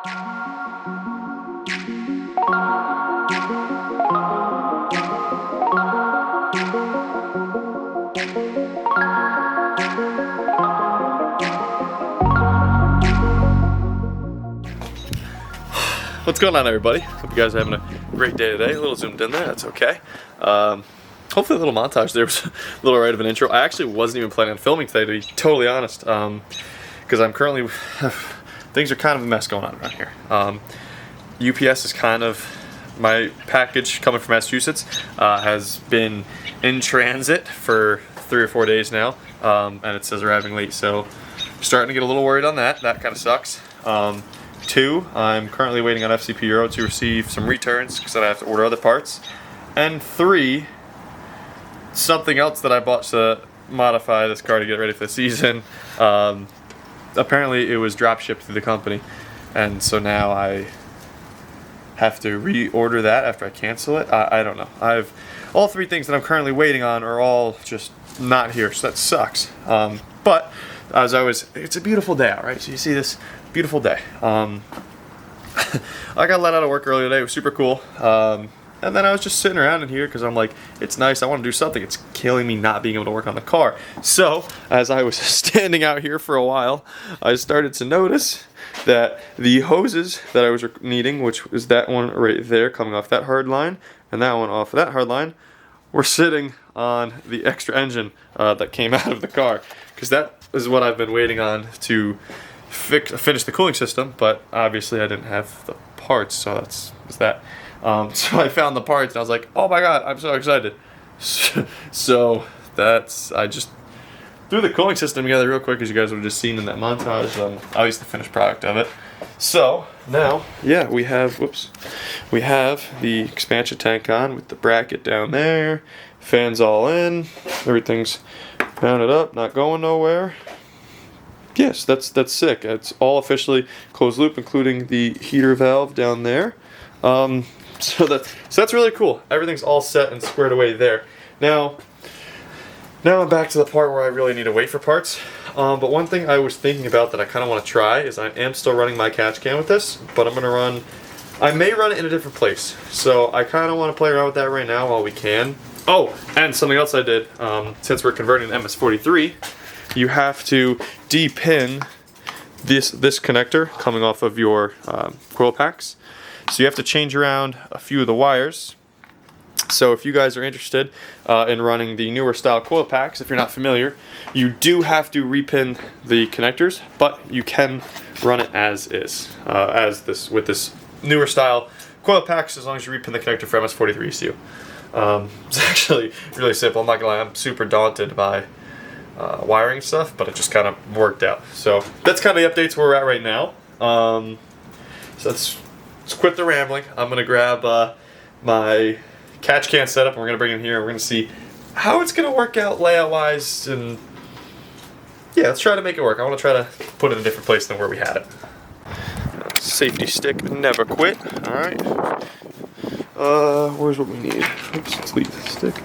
What's going on, everybody? Hope you guys are having a great day today. A little zoomed in there, that's okay. Hopefully a little montage there was a little right of an intro. I actually wasn't even planning on filming today, to be totally honest, because I'm currently, things are kind of a mess going on around here. UPS is kind of, my package coming from Massachusetts has been in transit for 3 or 4 days now, and it says arriving late, so I'm starting to get a little worried on that. That kind of sucks. 2, I'm currently waiting on FCP Euro to receive some returns because then I have to order other parts. And 3, something else that I bought to modify this car to get ready for the season. Apparently it was drop shipped through the company, and so now I have to reorder that after I cancel it. I don't know. I've all 3 things that I'm currently waiting on are all just not here, so that sucks. But as I was, it's a beautiful day out, right? So you see this beautiful day. I got let out of work earlier today. It was super cool. And then I was just sitting around in here because I'm like, it's nice. I want to do something. It's killing me not being able to work on the car. So as I was standing out here for a while, I started to notice that the hoses that I was needing, which was that one right there coming off that hard line, and that one off of that hard line, were sitting on the extra engine that came out of the car, because that is what I've been waiting on to finish the cooling system, but obviously I didn't have the parts, so was that. So I found the parts and I was like, oh my god, I'm so excited. So I just threw the cooling system together real quick, as you guys would have just seen in that montage, at least the finished product of it. So now, yeah, we have the expansion tank on with the bracket down there, fans all in, everything's mounted up, not going nowhere. Yes, that's sick. It's all officially closed loop, including the heater valve down there. So that's really cool. Everything's all set and squared away there. Now I'm back to the part where I really need to wait for parts. But one thing I was thinking about that I kind of want to try is I am still running my catch can with this, but I may run it in a different place. So I kind of want to play around with that right now while we can. Oh, and something else I did, since we're converting to MS43, you have to de-pin this connector coming off of your coil packs. So you have to change around a few of the wires. So if you guys are interested in running the newer style coil packs, if you're not familiar, you do have to repin the connectors, but you can run it as is, with this newer style coil packs, as long as you repin the connector for MS43 ECU. It's actually really simple. I'm not gonna lie, I'm super daunted by wiring stuff, but it just kind of worked out. So that's kind of the updates where we're at right now. So let's quit the rambling. I'm gonna grab my catch can setup, and we're gonna bring it in here, and we're gonna see how it's gonna work out layout wise, and yeah, let's try to make it work. I want to try to put it in a different place than where we had it. Safety stick, never quit. All right. Where's what we need? Oops, let's leave the stick.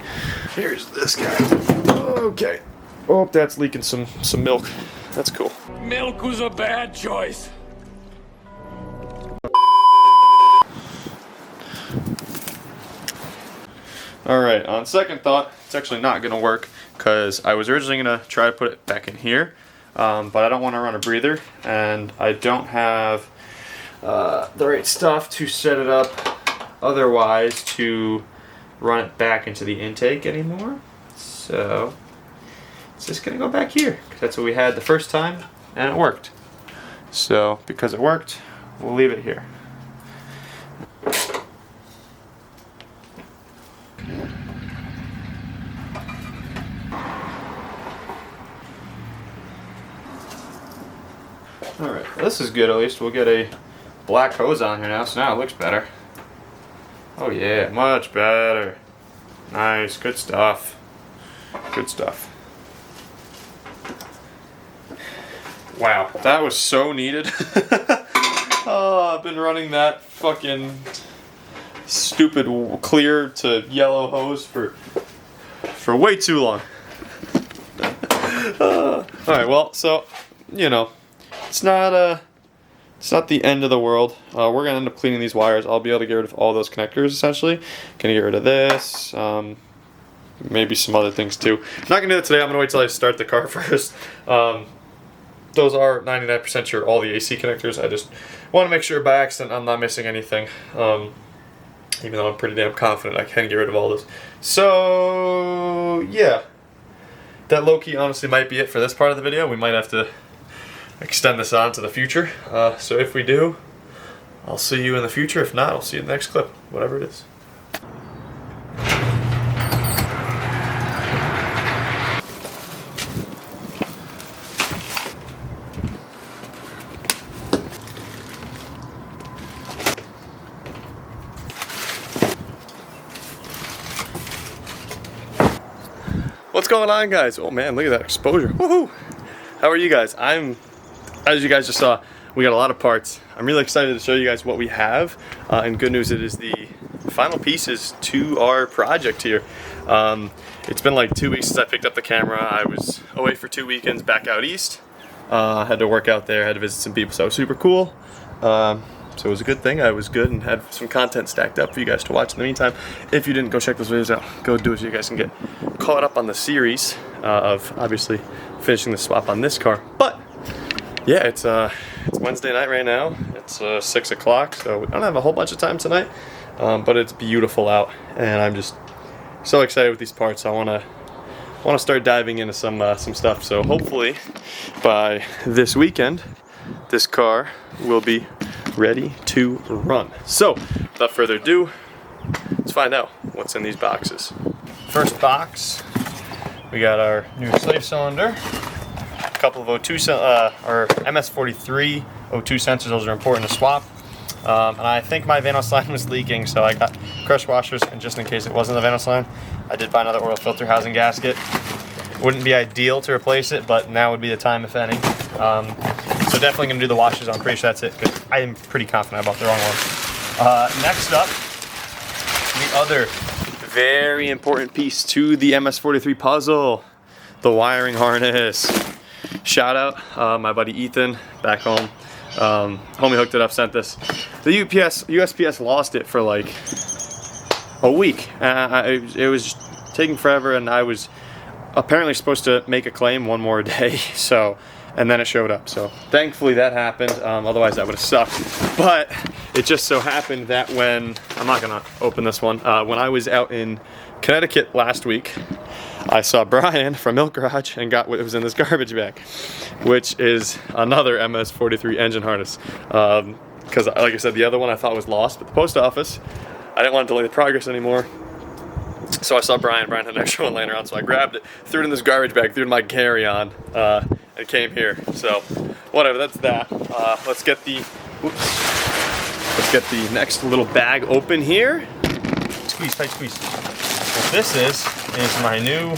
Here's this guy. Okay. Oh, that's leaking some milk. That's cool. Milk was a bad choice. Alright, on second thought, it's actually not going to work, because I was originally going to try to put it back in here, but I don't want to run a breather, and I don't have the right stuff to set it up otherwise to run it back into the intake anymore. So it's just going to go back here, because that's what we had the first time, and it worked. So because it worked, we'll leave it here. Alright, this is good at least. We'll get a black hose on here now, so now it looks better. Oh yeah, much better. Nice, good stuff. Good stuff. Wow, that was so needed. Oh, I've been running that fucking stupid clear to yellow hose for way too long. Alright, well, so, you know, it's not It's not the end of the world. We're going to end up cleaning these wires. I'll be able to get rid of all those connectors, essentially. Going to get rid of this. Maybe some other things, too. I'm not going to do that today. I'm going to wait till I start the car first. Those are 99% sure all the AC connectors. I just want to make sure by accident I'm not missing anything. Even though I'm pretty damn confident I can get rid of all this. So, yeah. That low-key honestly might be it for this part of the video. We might have to extend this on to the future. So if we do, I'll see you in the future. If not, I'll see you in the next clip, whatever it is. What's going on, guys? Oh man, look at that exposure. Woohoo! How are you guys? As you guys just saw, we got a lot of parts. I'm really excited to show you guys what we have. And good news, it is the final pieces to our project here. It's been like 2 weeks since I picked up the camera. I was away for 2 weekends back out east. Had to work out there, had to visit some people, so it was super cool. So it was a good thing. I was good and had some content stacked up for you guys to watch in the meantime. If you didn't, go check those videos out. Go do it so you guys can get caught up on the series of obviously finishing the swap on this car. But yeah, it's Wednesday night right now. It's 6 o'clock, so we don't have a whole bunch of time tonight. But it's beautiful out, and I'm just so excited with these parts. I want to start diving into some stuff. So hopefully by this weekend, this car will be ready to run. So without further ado, let's find out what's in these boxes. First box, we got our new slave cylinder, a couple of O2 or MS43 O2 sensors. Those are important to swap. And I think my Vanos line was leaking, so I got crush washers, and just in case it wasn't the Vanos line, I did buy another oil filter housing gasket. Wouldn't be ideal to replace it, but now would be the time, if any. So definitely gonna do the washers. I'm pretty sure that's it, because I am pretty confident I bought the wrong one. Next up, the other very important piece to the MS43 puzzle, the wiring harness. Shout out my buddy Ethan back home. Homie hooked it up, sent this. The USPS lost it for like a week. It was taking forever, and I was apparently supposed to make a claim one more day. So. And then it showed up, so thankfully that happened. Otherwise that would have sucked. But it just so happened that when, I'm not gonna open this one, when I was out in Connecticut last week, I saw Brian from Milk Garage and got what was in this garbage bag, which is another MS43 engine harness. Because like I said, the other one I thought was lost, but the post office, I didn't want to delay the progress anymore. So I saw Brian had an extra one laying around, so I grabbed it, threw it in this garbage bag, threw it in my carry-on, and came here. So whatever, that's that. Let's get the next little bag open here. Squeeze, tight squeeze. What this is my new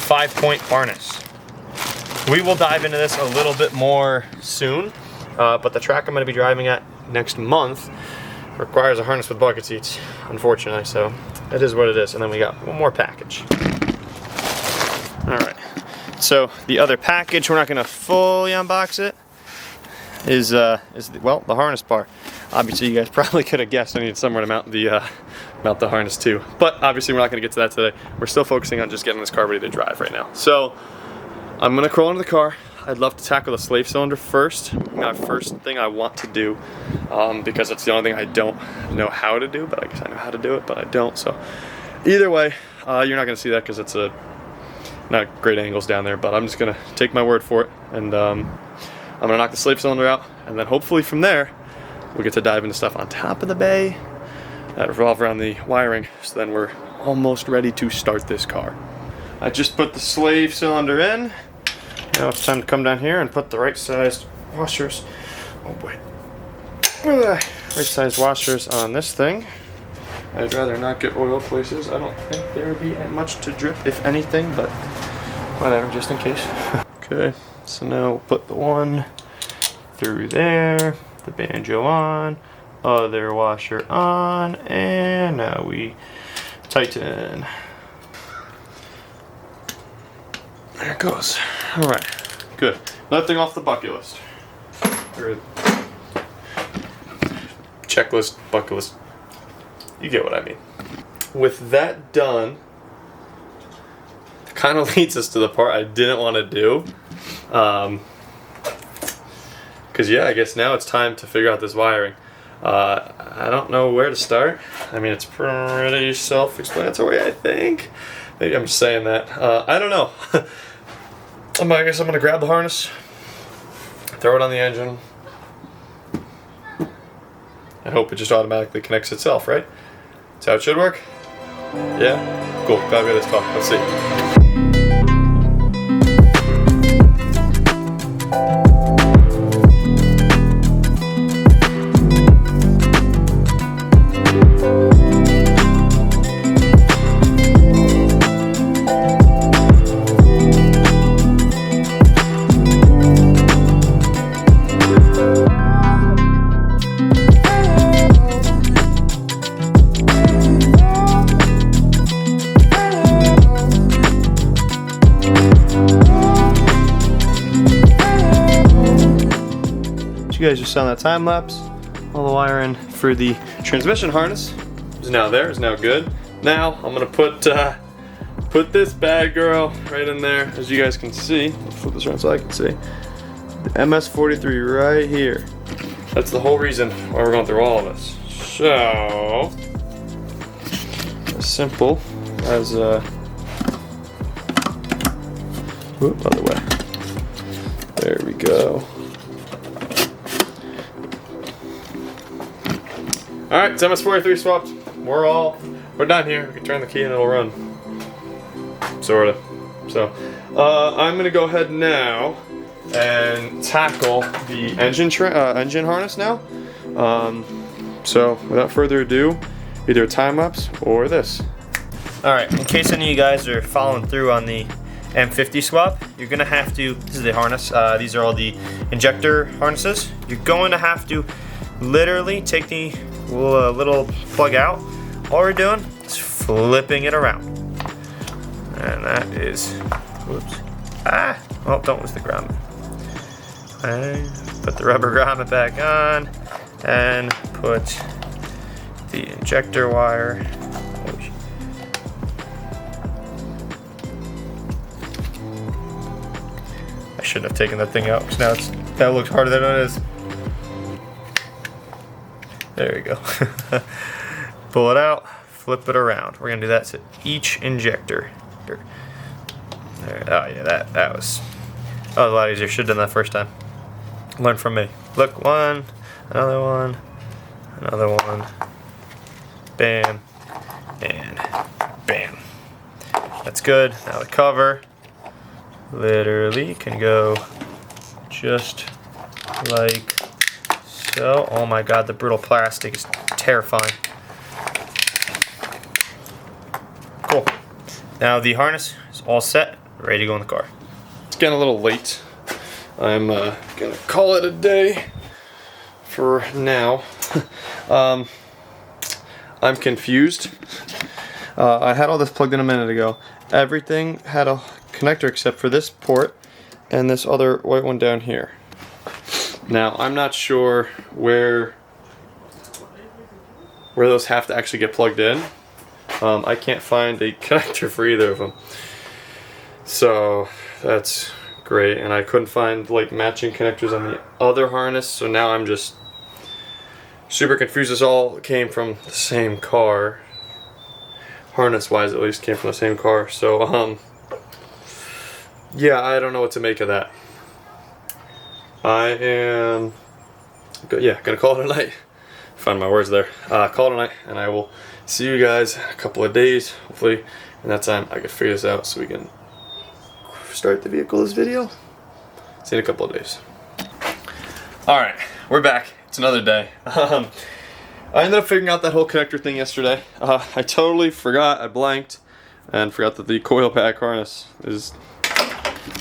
5-point harness. We will dive into this a little bit more soon, but the track I'm going to be driving at next month requires a harness with bucket seats, unfortunately, so it is what it is. And then we got one more package. All right, so the other package, we're not gonna fully unbox it, is the harness bar. Obviously, you guys probably could have guessed I needed somewhere to mount the harness too. But obviously, we're not gonna get to that today. We're still focusing on just getting this car ready to drive right now. So I'm gonna crawl into the car. I'd love to tackle the slave cylinder first. My first thing I want to do, because it's the only thing I don't know how to do, but I guess I know how to do it, but I don't. So either way, you're not gonna see that because it's not great angles down there, but I'm just gonna take my word for it, and I'm gonna knock the slave cylinder out, and then hopefully from there, we'll get to dive into stuff on top of the bay that revolve around the wiring, so then we're almost ready to start this car. I just put the slave cylinder in. Now it's time to come down here and put the right sized washers. Oh boy. Right sized washers on this thing. I'd rather not get oil places. I don't think there would be much to drip, if anything, but whatever, just in case. Okay, so now we'll put the one through there, the banjo on, other washer on, and now we tighten. There it goes. All right, good. Another thing off the bucket list. Or checklist, bucket list. You get what I mean. With that done, it kind of leads us to the part I didn't want to do. Because yeah, I guess now it's time to figure out this wiring. I don't know where to start. I mean, it's pretty self-explanatory, I think. Maybe I'm just saying that. I don't know. I guess I'm going to grab the harness, throw it on the engine, and hope it just automatically connects itself, right? That's how it should work? Yeah? Cool. Glad we had this talk. Let's see. You guys just saw that time lapse. All the wiring for the transmission harness is now there, is now good. Now I'm gonna put this bad girl right in there, as you guys can see. I'll flip this around so I can see. The MS43 right here. That's the whole reason why we're going through all of this. So, as simple as whoop, other way. There we go. Alright, it's MS43 swapped. We're done here. We can turn the key and it'll run. Sorta. So, I'm gonna go ahead now and tackle the engine harness now. So, without further ado, either a time lapse or this. Alright, in case any of you guys are following through on the M50 swap, you're gonna have to, this is the harness, these are all the injector harnesses. You're going to have to literally take the little plug out. All we're doing is flipping it around. And that is, whoops. Oh, don't lose the grommet. And put the rubber grommet back on and put the injector wire. I shouldn't have taken that thing out because now that looks harder than it is. There we go. Pull it out, flip it around. We're gonna do that to each injector. There. Oh yeah, that was a lot easier. Should have done that first time. Learn from me. Look, one, another one, another one. Bam, and bam. That's good. Now the cover literally can go just like so. Oh my god, the brittle plastic is terrifying. Cool. Now the harness is all set, ready to go in the car. It's getting a little late. I'm gonna call it a day for now. I'm confused. I had all this plugged in a minute ago. Everything had a connector except for this port and this other white one down here. Now, I'm not sure where those have to actually get plugged in. I can't find a connector for either of them. So, that's great. And I couldn't find like matching connectors on the other harness, so now I'm just super confused. This all came from the same car. Harness-wise, at least, came from the same car. So, yeah, I don't know what to make of that. I am, gonna call it a night. Find my words there. Call it a night, and I will see you guys in a couple of days. Hopefully, in that time, I can figure this out so we can start the vehicle this video. See you in a couple of days. Alright, we're back. It's another day. I ended up figuring out that whole connector thing yesterday. I totally forgot, I blanked, and forgot that the coil pack harness is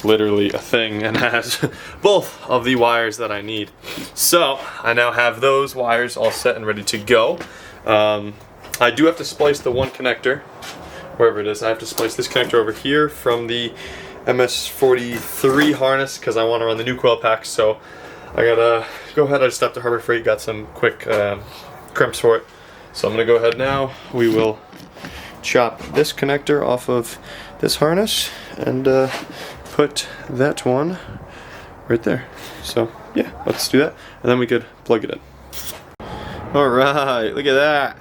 literally a thing and has both of the wires that I need. So, I now have those wires all set and ready to go. I do have to splice the one connector, wherever it is. I have to splice this connector over here from the MS43 harness because I want to run the new coil pack. So I gotta go ahead. I just stopped at Harbor Freight, got some quick crimps for it. So I'm gonna go ahead now. We will chop this connector off of this harness and put that one right there. So yeah, let's do that, and then we could plug it in. All right, look at that.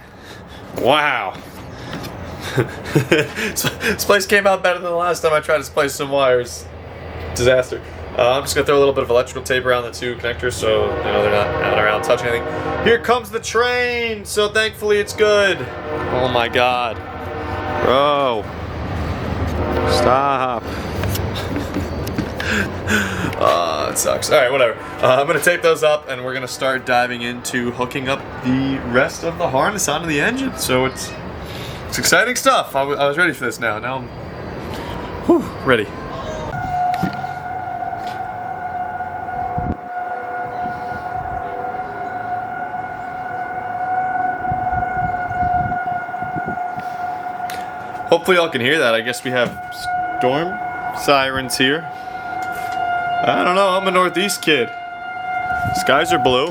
Wow. This place came out better than the last time I tried to splice some wires. Disaster. I'm just gonna throw a little bit of electrical tape around the two connectors so you know they're not out around touching anything. Here comes the train. So thankfully it's good. Oh my God, bro, stop. It sucks. All right, whatever. I'm gonna tape those up, and we're gonna start diving into hooking up the rest of the harness onto the engine. So it's exciting stuff. I was ready for this now. Now I'm ready. Hopefully y'all can hear that. I guess we have storm sirens here. I don't know, I'm a Northeast kid. Skies are blue.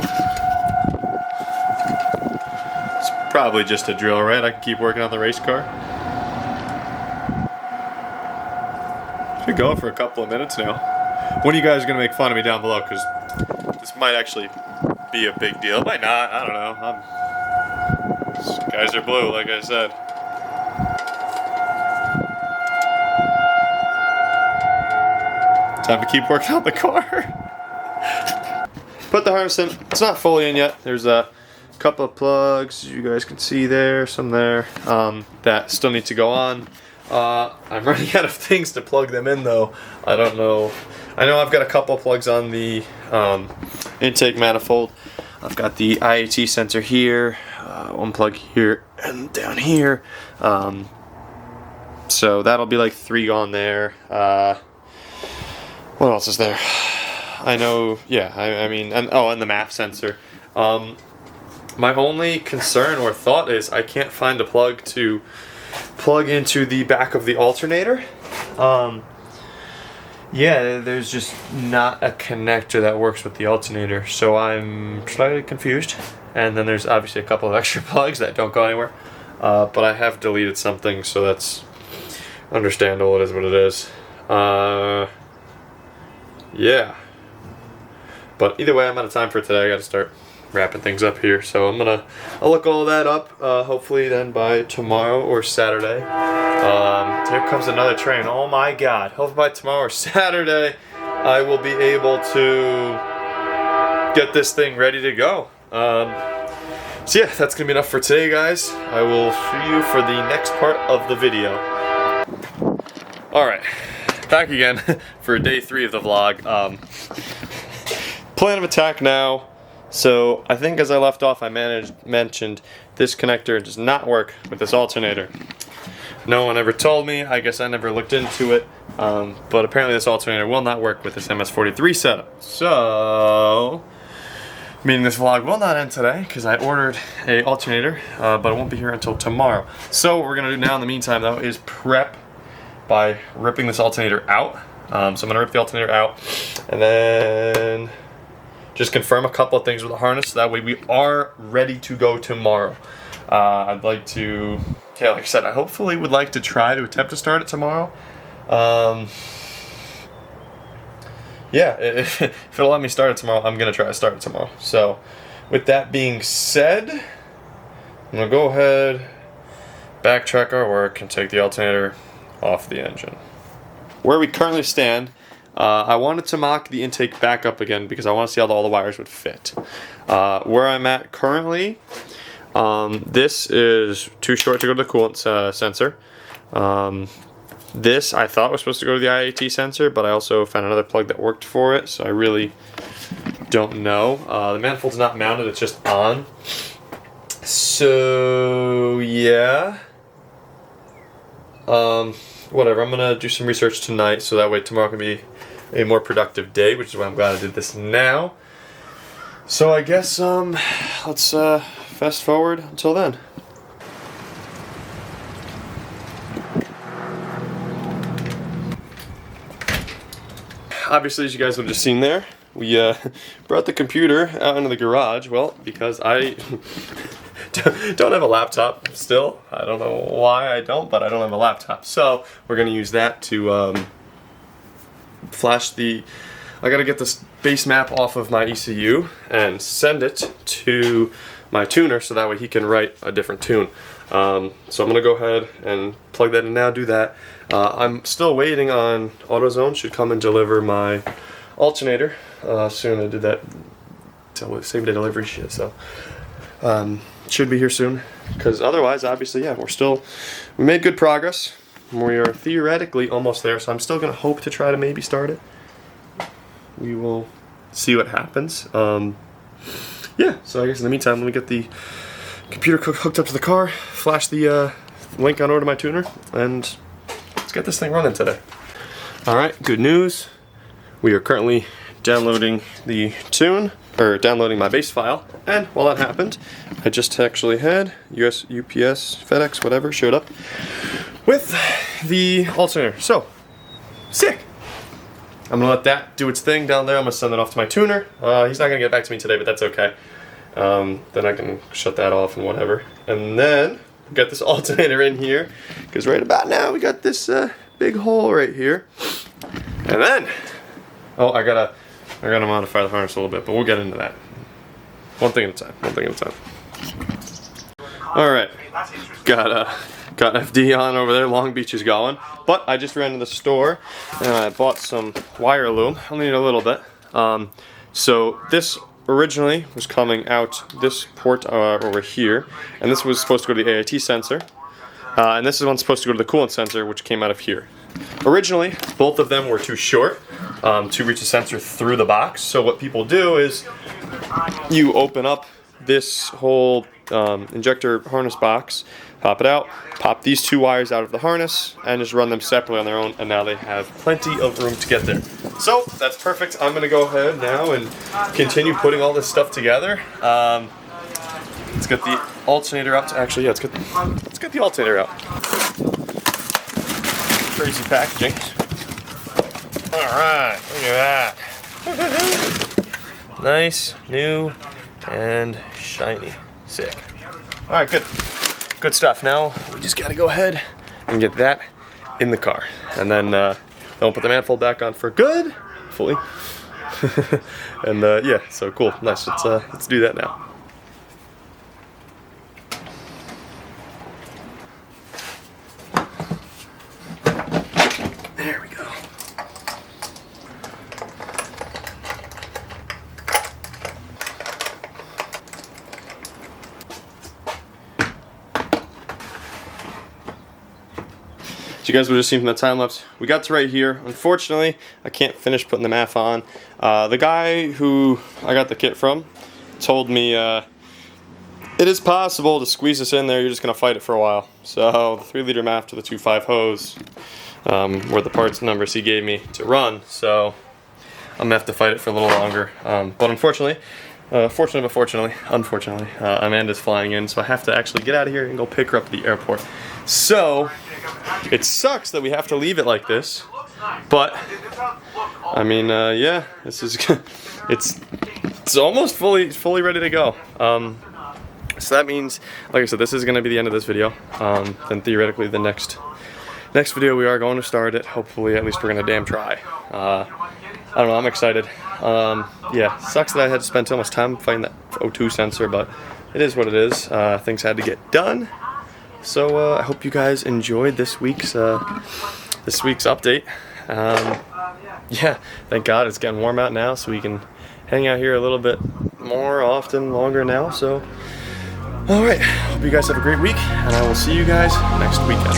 It's probably just a drill, right? I can keep working on the race car. Been going for a couple of minutes now. When are you guys gonna make fun of me down below? Because this might actually be a big deal. It might not, I don't know. Skies are blue, like I said. Time to keep working on the car. Put the harness in. It's not fully in yet. There's a couple of plugs you guys can see there, some there, that still need to go on. I'm running out of things to plug them in though. I don't know. I know I've got a couple plugs on the intake manifold. I've got the IAT sensor here, one plug here and down here. So that'll be like 3 on there. What else is there? I know, yeah, I mean, and the map sensor. My only concern or thought is I can't find a plug to plug into the back of the alternator. Yeah, there's just not a connector that works with the alternator, so I'm slightly confused. And then there's obviously a couple of extra plugs that don't go anywhere. But I have deleted something, so that's understandable. It is what it is. Yeah. But either way, I'm out of time for today. I gotta start wrapping things up here. So I'll look all that up, hopefully then by tomorrow or Saturday. Here comes another train. Oh my God. Hopefully by tomorrow or Saturday, I will be able to get this thing ready to go. So yeah, that's gonna be enough for today, guys. I will see you for the next part of the video. All right. Back again for day 3 of the vlog. Plan of attack now. So I think as I left off, I mentioned this connector does not work with this alternator. No one ever told me. I guess I never looked into it. But apparently this alternator will not work with this MS43 setup. So, meaning this vlog will not end today because I ordered a alternator, but it won't be here until tomorrow. So what we're gonna do now in the meantime though is prep by ripping this alternator out. So I'm gonna rip the alternator out and then just confirm a couple of things with the harness so that way we are ready to go tomorrow. I'd like to, yeah, like I said, I hopefully would like to try to attempt to start it tomorrow. Yeah, if it'll let me start it tomorrow, I'm gonna try to start it tomorrow. So with that being said, I'm gonna go ahead, backtrack our work and take the alternator off the engine. Where we currently stand, I wanted to mock the intake back up again because I want to see how all the wires would fit. Where I'm at currently, this is too short to go to the coolant sensor. This I thought was supposed to go to the IAT sensor, but I also found another plug that worked for it, so I really don't know. The manifold's not mounted, it's just on. So yeah. Whatever, I'm gonna do some research tonight so that way tomorrow can be a more productive day, which is why I'm glad I did this now. So I guess let's fast forward until then. Obviously, as you guys have just seen there, we brought the computer out into the garage, well, because I don't have a laptop still. I don't know why I don't, but I don't have a laptop. So we're gonna use that to flash the. I gotta get this base map off of my ECU and send it to my tuner so that way he can write a different tune. So I'm gonna go ahead and plug that in now, do that. I'm still waiting on AutoZone, should come and deliver my alternator soon. I did that same day delivery shit, so should be here soon. Because otherwise, obviously, yeah, we made good progress. We are theoretically almost there, so I'm still gonna hope to try to maybe start it. We will see what happens. Yeah, so I guess in the meantime, let me get the computer hooked up to the car, flash the link on over to my tuner, and let's get this thing running today. Alright, good news. We are currently downloading the tune, or downloading my base file, and while that happened, I just actually had UPS, FedEx, whatever, showed up with the alternator. So, sick! I'm gonna let that do its thing down there. I'm gonna send it off to my tuner. He's not gonna get back to me today, but that's okay. Then I can shut that off and whatever. And then we got this alternator in here, because right about now we got this big hole right here. And then, oh, I gotta modify the harness a little bit, but we'll get into that. One thing at a time. All right, got FD on over there. Long Beach is going, but I just ran to the store and I bought some wire loom. I'll need a little bit. So this originally was coming out this port over here, and this was supposed to go to the AIT sensor, and this is one supposed to go to the coolant sensor, which came out of here. Originally, both of them were too short to reach the sensor through the box. So what people do is you open up this whole injector harness box, pop it out, pop these two wires out of the harness, and just run them separately on their own, and now they have plenty of room to get there. So that's perfect. I'm gonna go ahead now and continue putting all this stuff together. Let's get the alternator out. Actually, yeah, let's get the alternator out. Crazy packaging. All right, look at that. Nice, new, and shiny. Sick. All right, good stuff. Now we just gotta go ahead and get that in the car, and then we'll put the manifold back on for good, hopefully. And yeah, so cool, nice. Let's do that now. There we go. So you guys would have seen from the time lapse, we got to right here. Unfortunately, I can't finish putting the MAF on. The guy who I got the kit from told me it is possible to squeeze this in there, you're just going to fight it for a while. So the 3-liter MAF to the 2.5 hose were the parts numbers he gave me to run. So I'm going to have to fight it for a little longer. But unfortunately, Amanda's flying in, so I have to actually get out of here and go pick her up at the airport. So it sucks that we have to leave it like this, but I mean, yeah, this is it's almost fully ready to go. So that means, like I said, this is going to be the end of this video. Then theoretically, the next video we are going to start it. Hopefully, at least we're going to damn try. I don't know. I'm excited. Yeah, sucks that I had to spend so much time fighting that O2 sensor, but it is what it is. Things had to get done. So I hope you guys enjoyed this week's update. Yeah, thank God it's getting warm out now, so we can hang out here a little bit more often, longer now. So, all right, hope you guys have a great week, and I will see you guys next weekend.